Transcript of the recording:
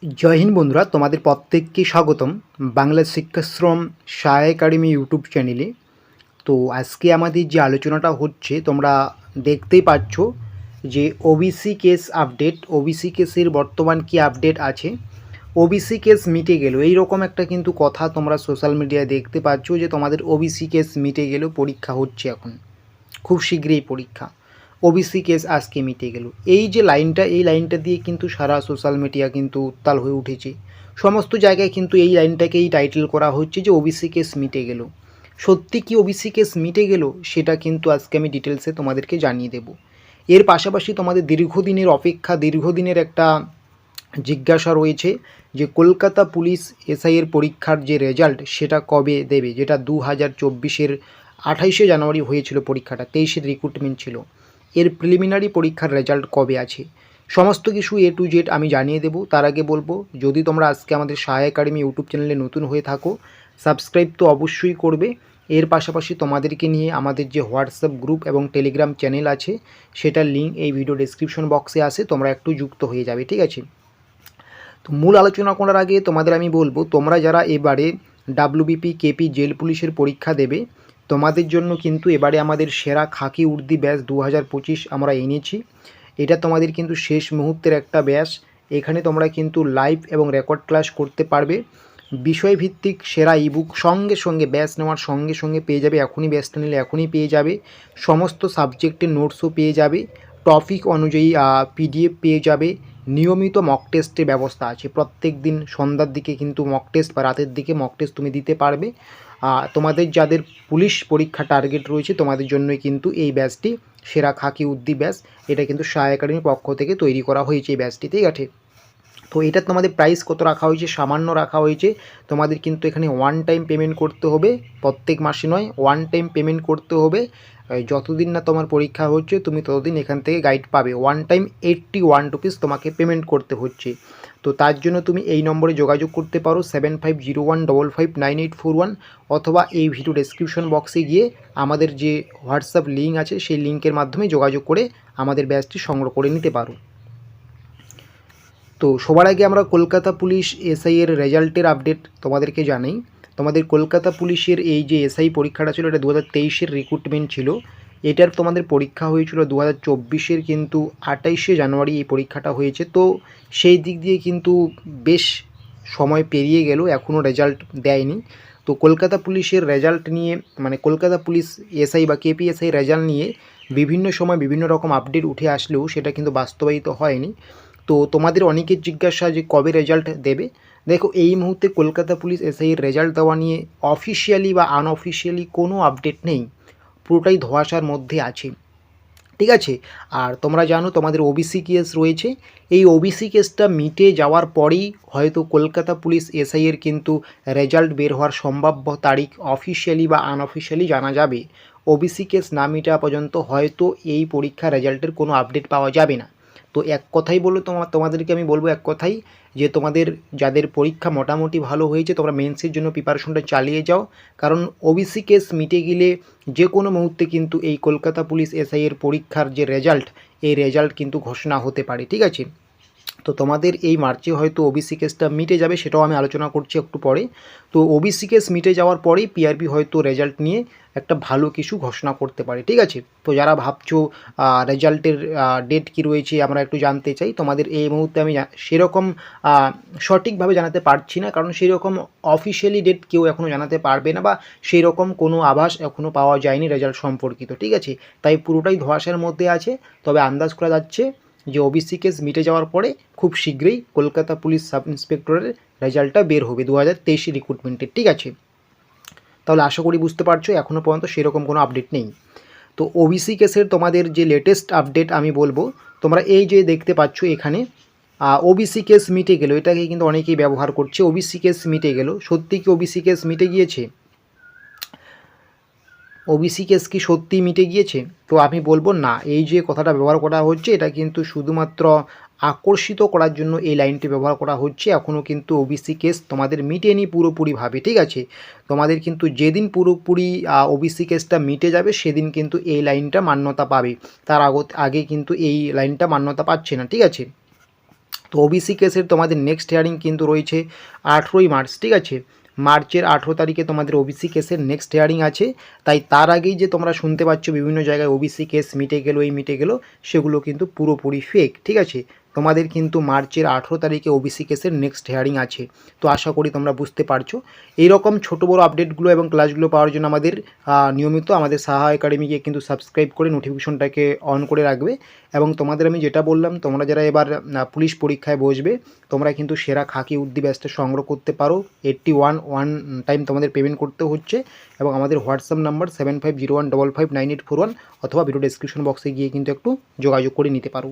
जय हिंद बंधुरा तुम्हारे प्रत्येक स्वागतम बांगला शिक्षाश्रम साय एकाडेमी यूट्यूब चैनेले। तो आज के आमादेर जे आलोचनाटा होच्छे तोमरा देखतेई पाচ্ছো जे ओबीसी केस आपडेट ओबीसी केसेर बर्तमान कि आपडेट आछे। ओबीसी केस मिटे गेलो এই রকম একটা কিন্তু কথা তোমরা সোশ্যাল মিডিয়ায় দেখতে পাচ্ছো যে তোমাদের ওবিসি কেস মিটে গেল, পরীক্ষা হচ্ছে এখন খুব শীঘ্রই পরীক্ষা। ওবিসি কেস আজকে মিটে গেল, এই যে লাইনটা এই লাইনটা দিয়ে কিন্তু সারা সোশ্যাল মিডিয়া কিন্তু উত্তাল হয়ে উঠেছে। সমস্ত জায়গায় কিন্তু এই লাইনটাকেই টাইটেল করা হচ্ছে যে ওবিসি কেস মিটে গেল। সত্যি কি ওবিসি কেস মিটে গেল সেটা কিন্তু আজকে আমি ডিটেলসে তোমাদেরকে জানিয়ে দেব। এর পাশাপাশি তোমাদের দীর্ঘদিনের অপেক্ষা, দীর্ঘদিনের একটা জিজ্ঞাসা রয়েছে যে কলকাতা পুলিশ এসআইয়ের পরীক্ষার যে রেজাল্ট সেটা কবে দেবে, যেটা 2024-এর 28শে জানুয়ারি হয়েছিল পরীক্ষাটা, 23-এর রিক্রুটমেন্ট ছিল। এর প্রিলিমিনারি পরীক্ষার রেজাল্ট কবে আছে সমস্ত কিছু এ টু জেড আমি জানিয়ে দেবো। তার আগে বলবো, যদি তোমরা আজকে আমাদের সায় একাডেমি ইউটিউব চ্যানেলে নতুন হয়ে থাকো সাবস্ক্রাইব তো অবশ্যই করবে। এর পাশাপাশি তোমাদেরকে নিয়ে আমাদের যে হোয়াটসঅ্যাপ গ্রুপ এবং টেলিগ্রাম চ্যানেল আছে সেটার লিঙ্ক এই ভিডিও ডেসক্রিপশন বক্সে আছে, তোমরা একটু যুক্ত হয়ে যাবে, ঠিক আছে। তো মূল আলোচনা করার আগে তোমাদের আমি বলবো, তোমরা যারা এবারে ডাব্লিউবিপি কেপি জেল পুলিশের পরীক্ষা দেবে তোমাদের জন্য কিন্তু এবারে আমাদের সেরা খাকি উর্দি ব্যাচ 2025 আমরা এনেছি। এটা তোমাদের কিন্তু শেষ মুহূর্তের একটা ব্যাচ। এখানে তোমরা কিন্তু লাইভ এবং রেকর্ড ক্লাস করতে পারবে। বিষয়ভিত্তিক সেরা ইবুক সঙ্গে সঙ্গে ব্যাচ নেওয়ার সঙ্গে সঙ্গে পেয়ে যাবে, এখনই ব্যাচটা নিলে এখনই পেয়ে যাবে। সমস্ত সাবজেক্টের নোটসও পেয়ে যাবে, টপিক অনুযায়ী পিডিএফ পেয়ে যাবে। নিয়মিত মক টেস্টের ব্যবস্থা আছে, প্রত্যেক দিন সন্ধ্যার দিকে কিন্তু মক টেস্ট বা রাতের দিকে মক টেস্ট তুমি দিতে পারবে। তোমাদের যাদের পুলিশ পরীক্ষা টার্গেট রয়েছে তোমাদের জন্যই কিন্তু এই ব্যাচটি সেরা খাকি উর্দি ব্যাচ। এটা কিন্তু সায় একাডেমির পক্ষ থেকে তৈরি করা হয়েছে এই ব্যাচটি, ঠিক আছে। তো এটা তোমাদের প্রাইস কত রাখা হয়েছে, সামান্য রাখা হয়েছে। তোমাদের কিন্তু এখানে ওয়ান টাইম পেমেন্ট করতে হবে, প্রত্যেক মাসে নয়, ওয়ান টাইম পেমেন্ট করতে হবে। যতদিন না তোমার পরীক্ষা হচ্ছে তুমি ততদিন এখান থেকে গাইড পাবে। ওয়ান টাইম 81 রুপিস তোমাকে পেমেন্ট করতে হচ্ছে। তো তার জন্য তুমি এই নম্বরে যোগাযোগ করতে পারো 7501559841, অথবা এই ভিডিও ডেসক্রিপশন বক্সে গিয়ে আমাদের যে হোয়াটসঅ্যাপ লিঙ্ক আছে সেই লিঙ্কের মাধ্যমে যোগাযোগ করে আমাদের ব্যাচটি সংগ্রহ করে নিতে পারো। তো সবার আগে আমরা কলকাতা পুলিশ এসআইয়ের রেজাল্টের আপডেট তোমাদেরকে জানাই। তোমাদের কলকাতা পুলিশের এই যে এসআই পরীক্ষাটা ছিল এটা 2023-এর রিক্রুটমেন্ট ছিল। এটার তোমাদের পরীক্ষা হয়েছিল 2024-এর কিন্তু 28শে জানুয়ারি এই পরীক্ষাটা হয়েছে। তো সেই দিক দিয়ে কিন্তু বেশ সময় পেরিয়ে গেল, এখনও রেজাল্ট দেয়নি। তো কলকাতা পুলিশের রেজাল্ট নিয়ে মানে কলকাতা পুলিশ এসআই বা কেপিএসআই রেজাল্ট নিয়ে বিভিন্ন সময় বিভিন্ন রকম আপডেট উঠে আসলেও সেটা কিন্তু বাস্তবায়িত হয়নি। তো তোমাদের অনেকের জিজ্ঞাসা যে কবে রেজাল্ট দেবে। দেখো, এই মুহূর্তে কলকাতা পুলিশ এসআইয়ের রেজাল্ট দেওয়া নিয়ে অফিসিয়ালি বা আনঅফিসিয়ালি কোনো আপডেট নেই, পুরোটাই ধোঁয়াশার মধ্যে আছে, ঠিক আছে। আর তোমরা জানো তোমাদের ওবিসি কেস রয়েছে, এই ওবিসি কেসটা মিটে যাওয়ার পরেই হয়তো কলকাতা পুলিশ এসআইয়ের কিন্তু রেজাল্ট বের হওয়ার সম্ভাব্য তারিখ অফিসিয়ালি বা আনঅফিসিয়ালি জানা যাবে। ওবিসি কেস না মিটা পর্যন্ত হয়তো এই পরীক্ষা রেজাল্টের কোনো আপডেট পাওয়া যাবে না। তো এক কথাই বললো তোমাদেরকে আমি বলবো এক কথাই, যে তোমাদের যাদের পরীক্ষা মোটামুটি ভালো হয়েছে তোমরা মেন্সের জন্য প্রিপারেশনটা চালিয়ে যাও, কারণ ওবিসি কেস মিটে গেলে যে কোনো মুহূর্তে কিন্তু এই কলকাতা পুলিশ এসআইয়ের পরীক্ষার যে রেজাল্ট এই রেজাল্ট কিন্তু ঘোষণা হতে পারে, ঠিক আছে। তো তোমাদের এই মার্চে হয়তো ওবিসি কেসটা মিটে যাবে, সেটাও আমি আলোচনা করছি একটু পরে। তো ওবিসি কেস মিটে যাওয়ার পরেই পিআরবি হয়তো রেজাল্ট নিয়ে একটা ভালো কিছু ঘোষণা করতে পারে, ঠিক আছে। তো যারা ভাবছো রেজাল্টের ডেট কী রয়েছে আমরা একটু জানতে চাই, তোমাদের এই মুহূর্তে আমি সেরকম সঠিকভাবে জানাতে পারছি না, কারণ সেই রকম অফিসিয়ালি ডেট কেউ এখনও জানাতে পারবে না বা সেই রকম কোনো আভাস এখনও পাওয়া যায়নি রেজাল্ট সম্পর্কিত, ঠিক আছে। তাই পুরোটাই ধোঁয়াশার মধ্যে আছে। তবে আন্দাজ করা যাচ্ছে যে ওবিসি কেস মিটে যাওয়ার পরে খুব শীঘ্রই কলকাতা পুলিশ সাব ইন্সপেক্টরের রেজাল্টটা বের হবে 2023 রিক্রুটমেন্টের, ঠিক আছে। তাহলে আশা করি বুঝতে পারছো এখনও পর্যন্ত সেরকম কোনো আপডেট নেই। তো ওবিসি কেসের তোমাদের যে লেটেস্ট আপডেট আমি বলবো, তোমরা এই যে দেখতে পাচ্ছ এখানে ওবিসি কেস মিটে গেল, এটাকে কিন্তু অনেকেই ব্যবহার করছে। ওবিসি কেস মিটে গেল, সত্যি কি ওবিসি কেস মিটে গিয়েছে? ওবিসি কেস কি সত্যি মিটে গিয়েছে? তো আমি বলবো না, এই যে কথাটা ব্যবহার করা হচ্ছে এটা কিন্তু শুধুমাত্র আকর্ষিত করার জন্য এই লাইনটি ব্যবহার করা হচ্ছে। এখনও কিন্তু ওবিসি কেস তোমাদের মিটেনি পুরোপুরিভাবে, ঠিক আছে। তোমাদের কিন্তু যেদিন পুরোপুরি ওবিসি কেসটা মিটে যাবে সেদিন কিন্তু এই লাইনটা মান্যতা পাবে, তার আগে কিন্তু এই লাইনটা মান্যতা পাচ্ছে না, ঠিক আছে। তো ওবিসি কেসের তোমাদের নেক্সট হিয়ারিং কিন্তু রয়েছে 18ই মার্চ, ঠিক আছে। মার্চের 18 তারিখে তোমাদের ওবিসি কেসের নেক্সট হিয়ারিং আছে। তাই তার আগেই যে তোমরা শুনতে পাচ্ছ বিভিন্ন জায়গায় ওবিসি কেস মিটে গেল, এই মিটে গেল, সেগুলো কিন্তু পুরোপুরি ফেক, ঠিক আছে। তোমাদের কিন্তু মার্চের 18 তারিখে ওবিসি কেসের নেক্সট হিয়ারিং আছে। তো আশা করি তোমরা বুঝতে পারছো। এইরকম ছোটো বড়ো আপডেটগুলো এবং ক্লাসগুলো পাওয়ার জন্য আমাদের নিয়মিত আমাদের সাহা একাডেমিকে কিন্তু সাবস্ক্রাইব করে নোটিফিকেশনটাকে অন করে রাখবে। এবং তোমাদের আমি যেটা বললাম, তোমরা যারা এবার পুলিশ পরীক্ষায় বসবে, তোমরা কিন্তু সেরা খাকি উর্দি ব্যাচটা সংগ্রহ করতে পারো। 81 টাইম তোমাদের পেমেন্ট করতে হচ্ছে। এবং আমাদের হোয়াটসঅ্যাপ নাম্বার 7501559841 অথবা ভিডিও ডেসক্রিপশন বক্সে গিয়ে কিন্তু একটু যোগাযোগ করে নিতে পারো।